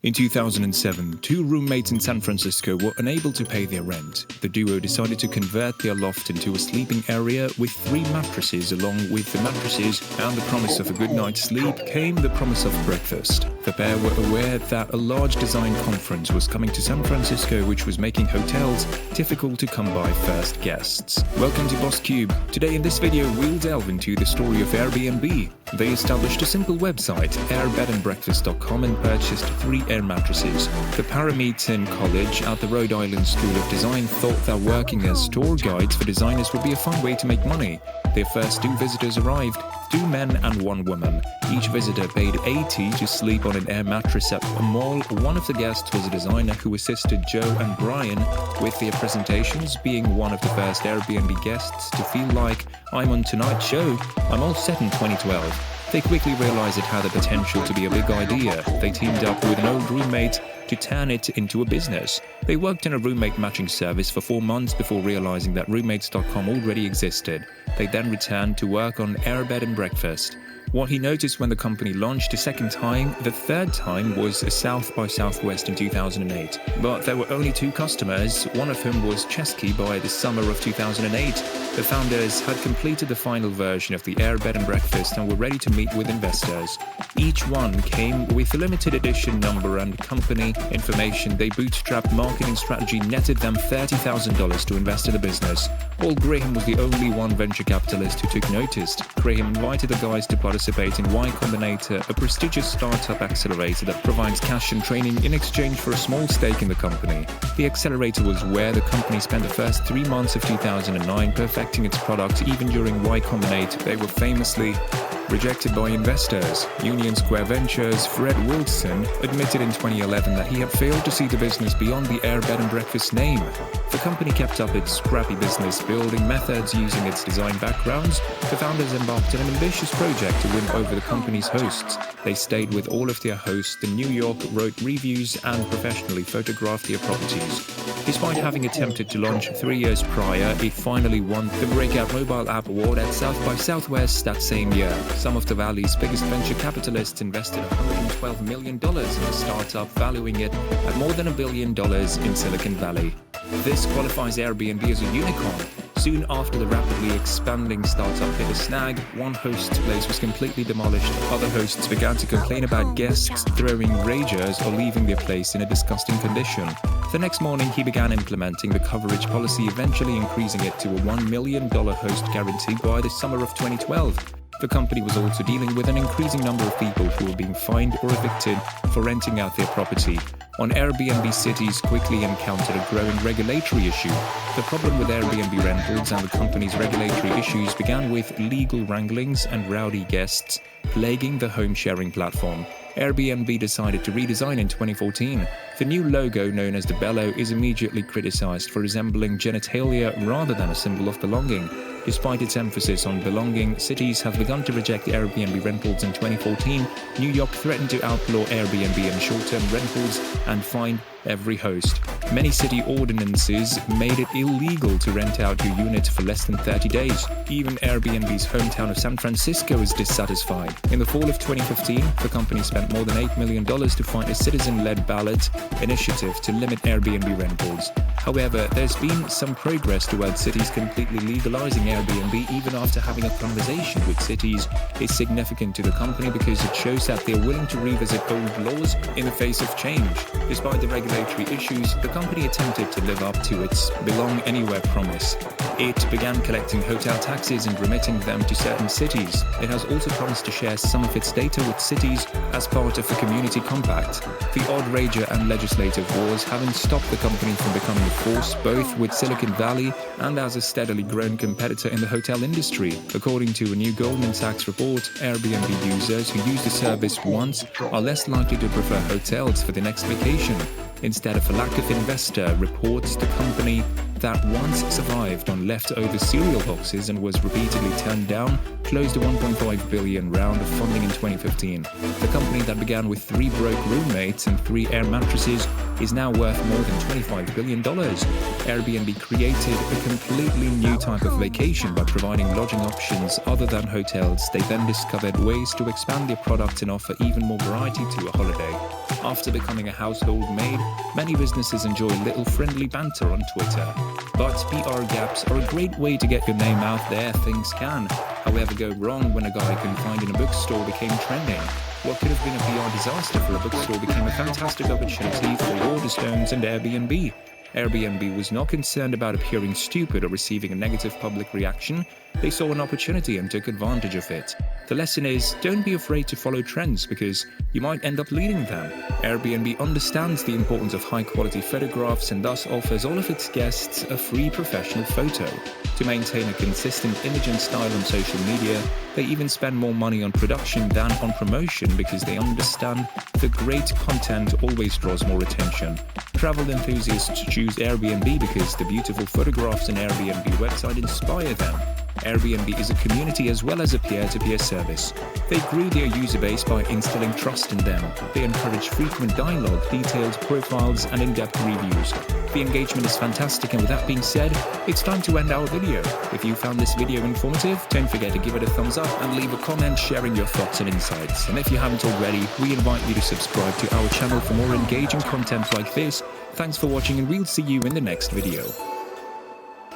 In 2007, two roommates in San Francisco were unable to pay their rent. The duo decided to convert their loft into a sleeping area with 3 mattresses. Along with the mattresses and the promise of a good night's sleep came the promise of breakfast. The pair were aware that a large design conference was coming to San Francisco, which was making hotels difficult to come by first guests. Welcome to Boss Cube. Today in this video, we'll delve into the story of Airbnb. They established a simple website, airbedandbreakfast.com, and purchased 3 air mattresses. The Parameter College at the Rhode Island School of Design thought that working as tour guides for designers would be a fun way to make money. Their first 2 visitors arrived, 2 men and 1 woman. Each visitor paid $80 to sleep on an air mattress at a mall. One of the guests was a designer who assisted Joe and Brian with their presentations, being one of the first Airbnb guests to feel like, "I'm on tonight's show, I'm all set in 2012. They quickly realized it had the potential to be a big idea. They teamed up with an old roommate to turn it into a business. They worked in a roommate matching service for 4 months before realizing that roommates.com already existed. They then returned to work on Airbed and Breakfast. What he noticed when the company launched a second time, the third time was a South by Southwest in 2008. But there were only 2 customers, one of whom was Chesky by the summer of 2008. The founders had completed the final version of the Airbed and Breakfast and were ready to meet with investors. Each one came with a limited edition number and company information. They bootstrapped marketing strategy netted them $30,000 to invest in the business. Paul Graham was the only one venture capitalist who took notice. Graham invited the guys to participate in Y Combinator, a prestigious startup accelerator that provides cash and training in exchange for a small stake in the company. The accelerator was where the company spent the first 3 months of 2009 perfecting its product. Even during Y Combinator, they were famously rejected by investors. Union Square Ventures' Fred Wilson admitted in 2011 that he had failed to see the business beyond the Airbed and Breakfast name. The company kept up its scrappy business building methods using its design backgrounds. The founders embarked on an ambitious project to win over the company's hosts. They stayed with all of their hosts in New York, wrote reviews, and professionally photographed their properties. Despite having attempted to launch 3 years prior, it finally won the Breakout Mobile App Award at South by Southwest that same year. Some of the Valley's biggest venture capitalists invested $112 million in the startup, valuing it at more than $1 billion in Silicon Valley. This qualifies Airbnb as a unicorn. Soon after the rapidly expanding startup hit a snag, one host's place was completely demolished. Other hosts began to complain about guests throwing ragers or leaving their place in a disgusting condition. The next morning, he began implementing the coverage policy, eventually increasing it to a $1 million host guarantee by the summer of 2012. The company was also dealing with an increasing number of people who were being fined or evicted for renting out their property. On Airbnb, cities quickly encountered a growing regulatory issue. The problem with Airbnb rentals and the company's regulatory issues began with legal wranglings and rowdy guests plaguing the home-sharing platform. Airbnb decided to redesign in 2014. The new logo, known as the bellow, is immediately criticized for resembling genitalia rather than a symbol of belonging. Despite its emphasis on belonging, cities have begun to reject Airbnb rentals in 2014. New York threatened to outlaw Airbnb and short-term rentals and fine every host. Many city ordinances made it illegal to rent out your unit for less than 30 days. Even Airbnb's hometown of San Francisco is dissatisfied. In the fall of 2015, the company spent more than $8 million to find a citizen-led ballot initiative to limit Airbnb rentals. However, there's been some progress towards cities completely legalizing Airbnb. Even after having a conversation with cities is significant to the company because it shows that they're willing to revisit old laws in the face of change. Despite the regulatory issues, the company attempted to live up to its Belong Anywhere promise. It began collecting hotel taxes and remitting them to certain cities. It has also promised to share some of its data with cities as part of the community compact. The odd rager and legislative wars haven't stopped the company from becoming a force both with Silicon Valley and as a steadily growing competitor in the hotel industry. According to a new Goldman Sachs report, Airbnb users who use the service once are less likely to prefer hotels for their next vacation. Instead of a lack of investor, reports the company that once survived on leftover cereal boxes and was repeatedly turned down, closed a $1.5 billion round of funding in 2015. The company that began with 3 broke roommates and 3 air mattresses is now worth more than $25 billion. Airbnb created a completely new type of vacation by providing lodging options other than hotels. They then discovered ways to expand their product and offer even more variety to a holiday. After becoming a household name, many businesses enjoy a little friendly banter on Twitter. But PR gaps are a great way to get your name out there. Things can, however, go wrong when a guy confined in a bookstore became trending. What could have been a PR disaster for a bookstore became a fantastic opportunity for Waterstones and Airbnb. Airbnb was not concerned about appearing stupid or receiving a negative public reaction. They saw an opportunity and took advantage of it. The lesson is, don't be afraid to follow trends because you might end up leading them. Airbnb understands the importance of high-quality photographs and thus offers all of its guests a free professional photo. To maintain a consistent image and style on social media, they even spend more money on production than on promotion because they understand the great content always draws more attention. Travel enthusiasts choose Airbnb because the beautiful photographs on Airbnb website inspire them. Airbnb is a community as well as a peer-to-peer service. They grew their user base by instilling trust in them. They encourage frequent dialogue, detailed profiles, and in-depth reviews. The engagement is fantastic, and with that being said, it's time to end our video. If you found this video informative, don't forget to give it a thumbs up and leave a comment sharing your thoughts and insights. And if you haven't already, we invite you to subscribe to our channel for more engaging content like this. Thanks for watching, and we'll see you in the next video.